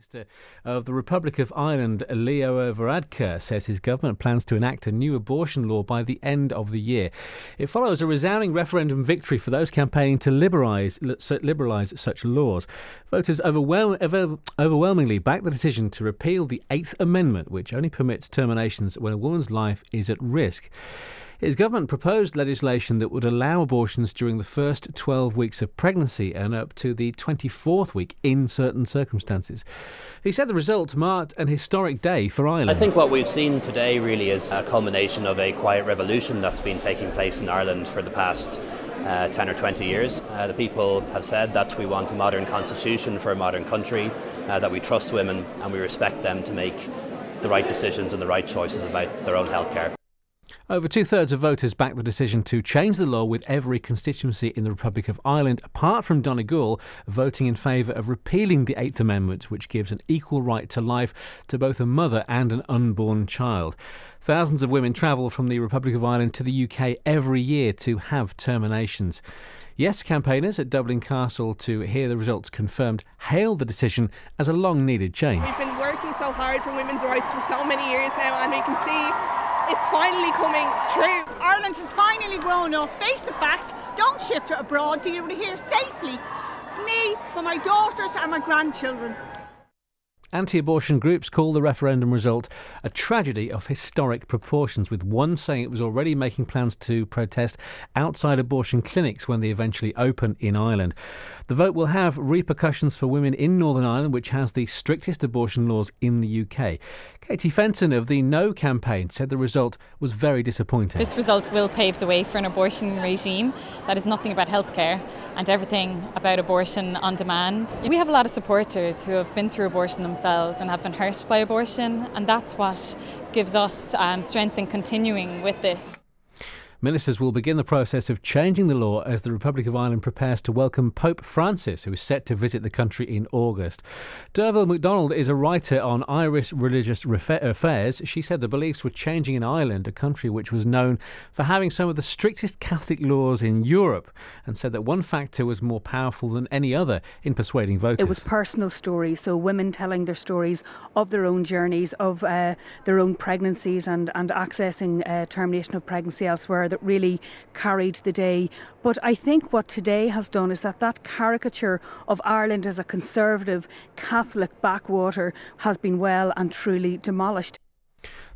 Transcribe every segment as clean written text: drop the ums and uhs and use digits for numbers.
Minister of the Republic of Ireland, Leo Varadkar, says his government plans to enact a new abortion law by the end of the year. It follows a resounding referendum victory for those campaigning to liberalise such laws. Voters overwhelmingly backed the decision to repeal the Eighth Amendment, which only permits terminations when a woman's life is at risk. His government proposed legislation that would allow abortions during the first 12 weeks of pregnancy and up to the 24th week in certain circumstances. He said the result marked an historic day for Ireland. I think what we've seen today really is a culmination of a quiet revolution that's been taking place in Ireland for the past 10 or 20 years. The people have said that we want a modern constitution for a modern country, that we trust women and we respect them to make the right decisions and the right choices about their own healthcare. Over two-thirds of voters backed the decision to change the law, with every constituency in the Republic of Ireland, apart from Donegal, voting in favour of repealing the Eighth Amendment, which gives an equal right to life to both a mother and an unborn child. Thousands of women travel from the Republic of Ireland to the UK every year to have terminations. Yes campaigners at Dublin Castle, to hear the results confirmed, hailed the decision as a long-needed change. We've been working so hard for women's rights for so many years now, and we can see it's finally coming true. Ireland has finally grown up, face the fact, don't shift it abroad, deal with it here safely. For me, for my daughters and my grandchildren. Anti-abortion groups call the referendum result a tragedy of historic proportions, with one saying it was already making plans to protest outside abortion clinics when they eventually open in Ireland. The vote will have repercussions for women in Northern Ireland, which has the strictest abortion laws in the UK. Katie Fenton of the No campaign said the result was very disappointing. This result will pave the way for an abortion regime that is nothing about healthcare and everything about abortion on demand. We have a lot of supporters who have been through abortion themselves and have been hurt by abortion, and that's what gives us strength in continuing with this. Ministers will begin the process of changing the law as the Republic of Ireland prepares to welcome Pope Francis, who is set to visit the country in August. Derval MacDonald is a writer on Irish religious affairs. She said the beliefs were changing in Ireland, a country which was known for having some of the strictest Catholic laws in Europe, and said that one factor was more powerful than any other in persuading voters. It was personal stories, so women telling their stories of their own journeys, of their own pregnancies and accessing termination of pregnancy elsewhere, that really carried the day. But I think what today has done is that caricature of Ireland as a conservative Catholic backwater has been well and truly demolished.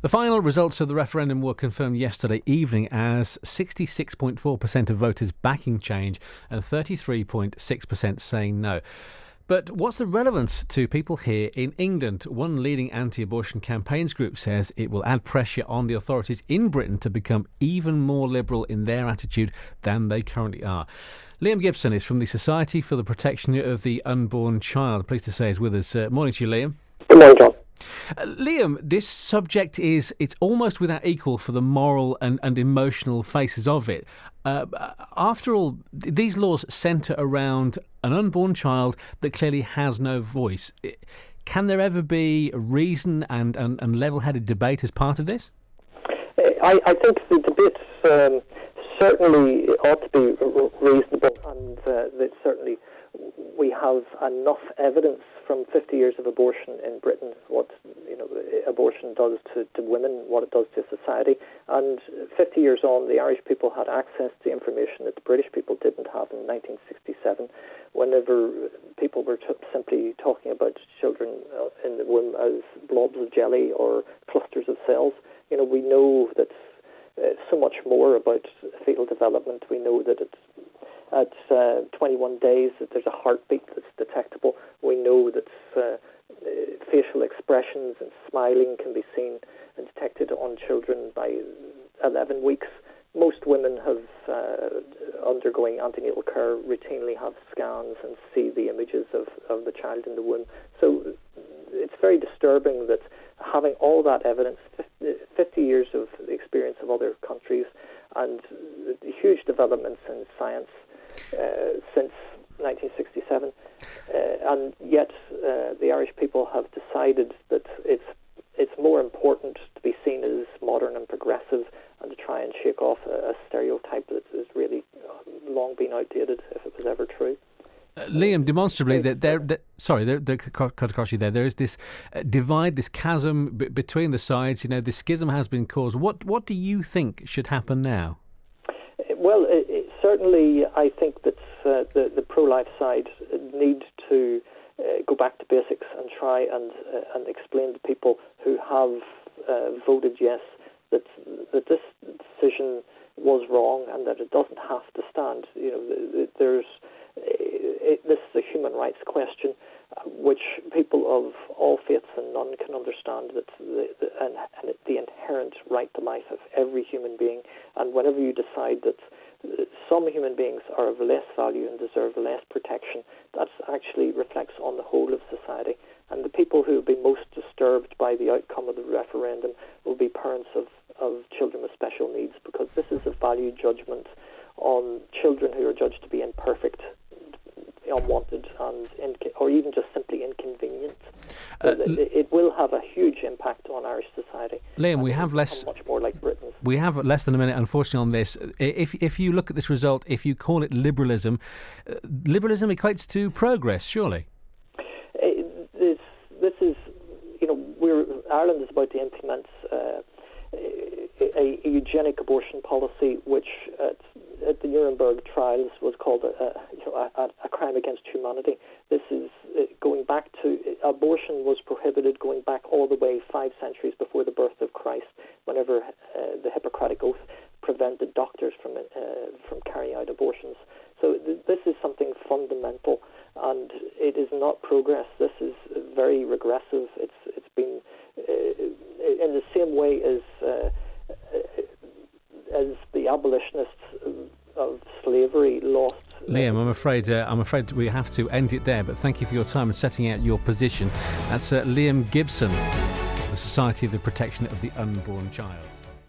The final results of the referendum were confirmed yesterday evening as 66.4% of voters backing change and 33.6% saying no. But what's the relevance to people here in England? One leading anti-abortion campaigns group says it will add pressure on the authorities in Britain to become even more liberal in their attitude than they currently are. Liam Gibson is from the Society for the Protection of the Unborn Child. Pleased to say is with us. Morning to you, Liam. Good morning, John. Liam, this subject it's almost without equal for the moral and emotional faces of it. After all, these laws centre around an unborn child that clearly has no voice. Can there ever be a reason and level-headed debate as part of this? I think the debate certainly ought to be reasonable, and that certainly we have enough evidence from 50 years of abortion in Britain, what abortion does to women, what it does to society. And 50 years on, the Irish people had access to information that the British people didn't have in 1967, whenever people were simply talking about children in the womb as blobs of jelly or clusters of cells. We know that so much more about fetal development. We know that at 21 days that there's a heartbeat that's detectable. We know that facial expressions and smiling can be seen and detected on children by 11 weeks. Most women have undergoing antenatal care routinely have scans and see the images of the child in the womb. So it's very disturbing that having all that evidence, 50 years of experience of other countries and huge developments in science since 1967, and yet the Irish people have decided that it's more important to be seen as modern and progressive and to try and shake off a stereotype that has really long been outdated, if it was ever true. Liam, demonstrably that Sorry, cut across you there. There is this divide, this chasm between the sides. This schism has been caused. What do you think should happen now? Well, certainly I think that the pro-life side need to go back to basics and try and explain to people who have voted yes that this decision was wrong and that it doesn't have to stand. This is a human rights question, which people of all faiths and none can understand, that the inherent right to life of every human being. And whenever you decide that some human beings are of less value and deserve less protection, that actually reflects on the whole of society. And the people who will be most disturbed by the outcome of the referendum will be parents of children with special needs, because this is a value judgment on children who are judged to be imperfect, unwanted, or even just simply inconvenient. It will have a huge impact on Irish society. Liam, we have less. Much more like Britain's. We have less than a minute, unfortunately, on this. If you look at this result, if you call it liberalism, liberalism equates to progress, surely. This is, Ireland is about to implement a eugenic abortion policy, which at the Nuremberg trials was called a crime against humanity. This is going back to abortion was prohibited going back all the way 5 centuries before the birth of Christ, whenever the Hippocratic Oath prevented doctors from carrying out abortions. So this is something fundamental, and it is not progress. This is very regressive. It's been in the same way as the abolitionists of slavery lost. Liam, I'm afraid we have to end it there, but thank you for your time and setting out your position. That's Liam Gibson, the Society of the Protection of the Unborn Child.